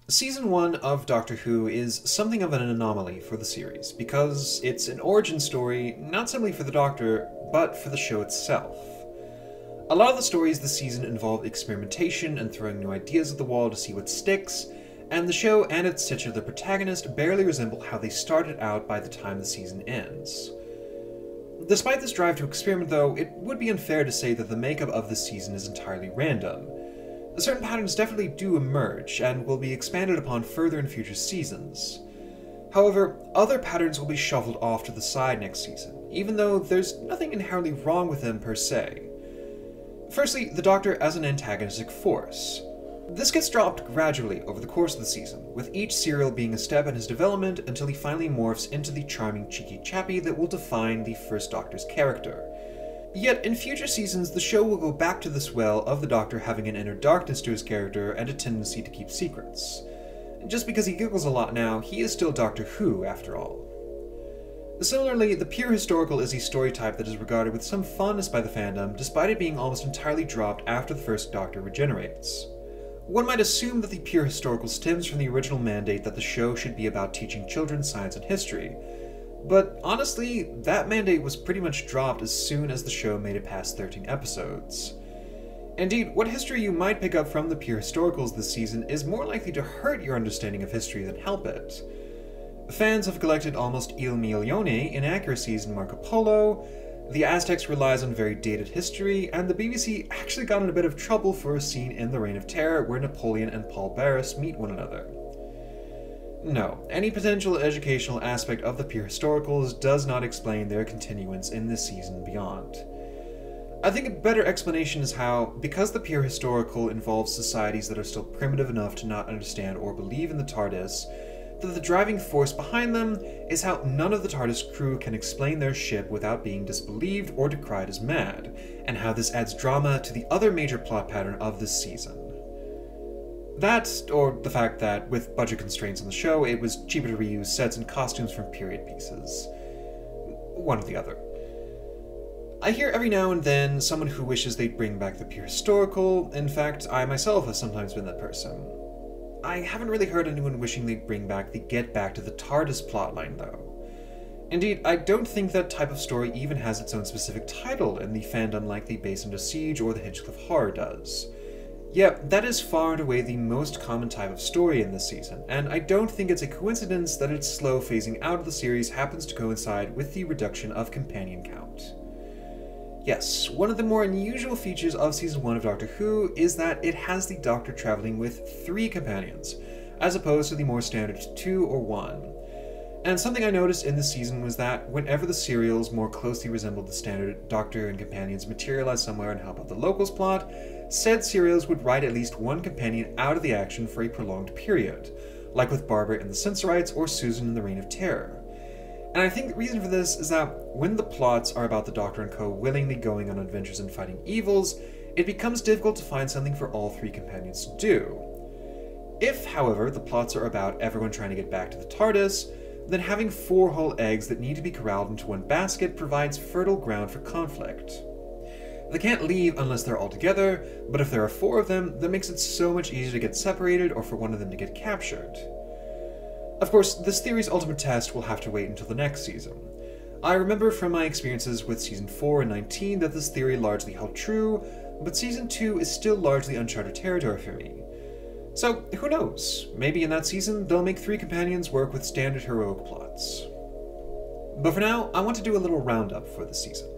Season 1 of Doctor Who is something of an anomaly for the series, because it's an origin story not simply for the Doctor, but for the show itself. A lot of the stories this season involve experimentation and throwing new ideas at the wall to see what sticks, and the show and its titular protagonist barely resemble how they started out by the time the season ends. Despite this drive to experiment though, it would be unfair to say that the makeup of this season is entirely random. Certain patterns definitely do emerge, and will be expanded upon further in future seasons. However, other patterns will be shuffled off to the side next season, even though there's nothing inherently wrong with them per se. Firstly, the Doctor as an antagonistic force. This gets dropped gradually over the course of the season, with each serial being a step in his development until he finally morphs into the charming cheeky chappy that will define the first Doctor's character. Yet, in future seasons, the show will go back to this well of the Doctor having an inner darkness to his character and a tendency to keep secrets. Just because he giggles a lot now, he is still Doctor Who, after all. Similarly, the pure historical is a story type that is regarded with some fondness by the fandom, despite it being almost entirely dropped after the first Doctor regenerates. One might assume that the pure historical stems from the original mandate that the show should be about teaching children science and history, but honestly, that mandate was pretty much dropped as soon as the show made it past 13 episodes. Indeed, what history you might pick up from the pure historicals this season is more likely to hurt your understanding of history than help it. Fans have collected almost il milione inaccuracies in Marco Polo, the Aztecs relies on very dated history, and the BBC actually got in a bit of trouble for a scene in The Reign of Terror where Napoleon and Paul Barras meet one another. No, any potential educational aspect of the pure historicals does not explain their continuance in this season and beyond. I think a better explanation is how, because the pure historical involves societies that are still primitive enough to not understand or believe in the TARDIS, that the driving force behind them is how none of the TARDIS crew can explain their ship without being disbelieved or decried as mad, and how this adds drama to the other major plot pattern of this season. That, or the fact that, with budget constraints on the show, it was cheaper to reuse sets and costumes from period pieces. One or the other. I hear every now and then someone who wishes they'd bring back the pure historical. In fact, I myself have sometimes been that person. I haven't really heard anyone wishing they'd bring back the Get Back to the TARDIS plotline, though. Indeed, I don't think that type of story even has its own specific title in the fandom like the Base Under Siege or the Hinchcliffe Horror does. Yet, that is far and away the most common type of story in this season, and I don't think it's a coincidence that its slow phasing out of the series happens to coincide with the reduction of companion count. Yes, one of the more unusual features of Season 1 of Doctor Who is that it has the Doctor traveling with 3 companions, as opposed to the more standard 2 or 1. And something I noticed in this season was that whenever the serials more closely resembled the standard Doctor and companions materialize somewhere and help out the locals plot, said serials would write at least one companion out of the action for a prolonged period, like with Barbara in The Sensorites or Susan in The Reign of Terror. And I think the reason for this is that when the plots are about the Doctor and co. willingly going on adventures and fighting evils, it becomes difficult to find something for all 3 companions to do. If, however, the plots are about everyone trying to get back to the TARDIS, then having 4 whole eggs that need to be corralled into one basket provides fertile ground for conflict. They can't leave unless they're all together, but if there are 4 of them, that makes it so much easier to get separated or for one of them to get captured. Of course, this theory's ultimate test will have to wait until the next season. I remember from my experiences with Season 4 and 19 that this theory largely held true, but Season 2 is still largely uncharted territory for me. So, who knows? Maybe in that season, they'll make 3 companions work with standard heroic plots. But for now, I want to do a little roundup for this season.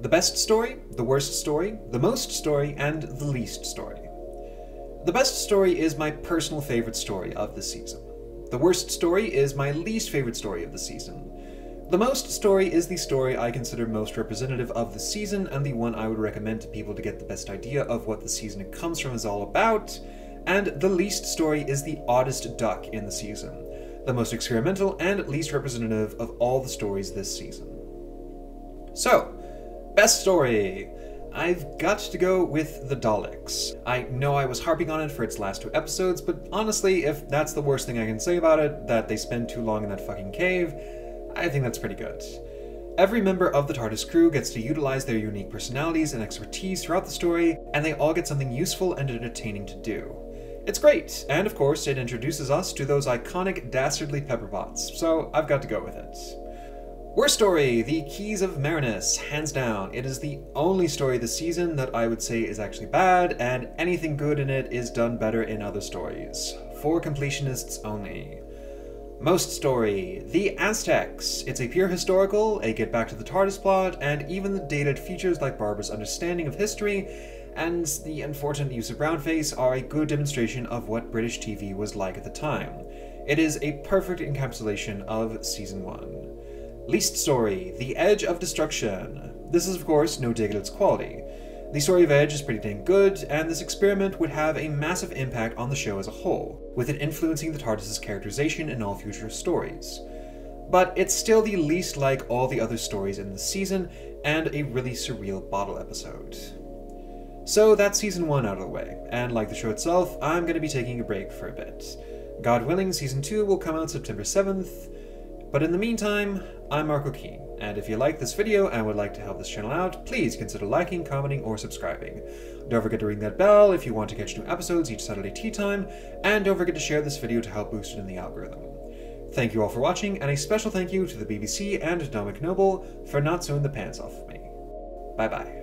The best story, the worst story, the most story, and the least story. The best story is my personal favorite story of this season. The worst story is my least favorite story of the season. The most story is the story I consider most representative of the season and the one I would recommend to people to get the best idea of what the season it comes from is all about. And the least story is the oddest duck in the season, the most experimental and least representative of all the stories this season. So, best story! I've got to go with the Daleks. I know I was harping on it for its last 2 episodes, but honestly, if that's the worst thing I can say about it, that they spend too long in that fucking cave, I think that's pretty good. Every member of the TARDIS crew gets to utilize their unique personalities and expertise throughout the story, and they all get something useful and entertaining to do. It's great, and of course it introduces us to those iconic dastardly pepperpots, so I've got to go with it. Worst story, The Keys of Marinus, hands down. It is the only story this season that I would say is actually bad, and anything good in it is done better in other stories. For completionists only. Most story, The Aztecs. It's a pure historical, a get back to the TARDIS plot, and even the dated features like Barbara's understanding of history and the unfortunate use of brownface are a good demonstration of what British TV was like at the time. It is a perfect encapsulation of Season 1. Least story, The Edge of Destruction. This is of course no dig at its quality. The story of Edge is pretty dang good, and this experiment would have a massive impact on the show as a whole, with it influencing the TARDIS's characterization in all future stories. But it's still the least like all the other stories in the season, and a really surreal bottle episode. So that's Season 1 out of the way, and like the show itself, I'm going to be taking a break for a bit. God willing, Season 2 will come out September 7th, but in the meantime, I'm Marco Keen, and if you like this video and would like to help this channel out, please consider liking, commenting, or subscribing. Don't forget to ring that bell if you want to catch new episodes each Saturday tea time, and don't forget to share this video to help boost it in the algorithm. Thank you all for watching, and a special thank you to the BBC and Dominic Noble for not suing the pants off of me. Bye bye.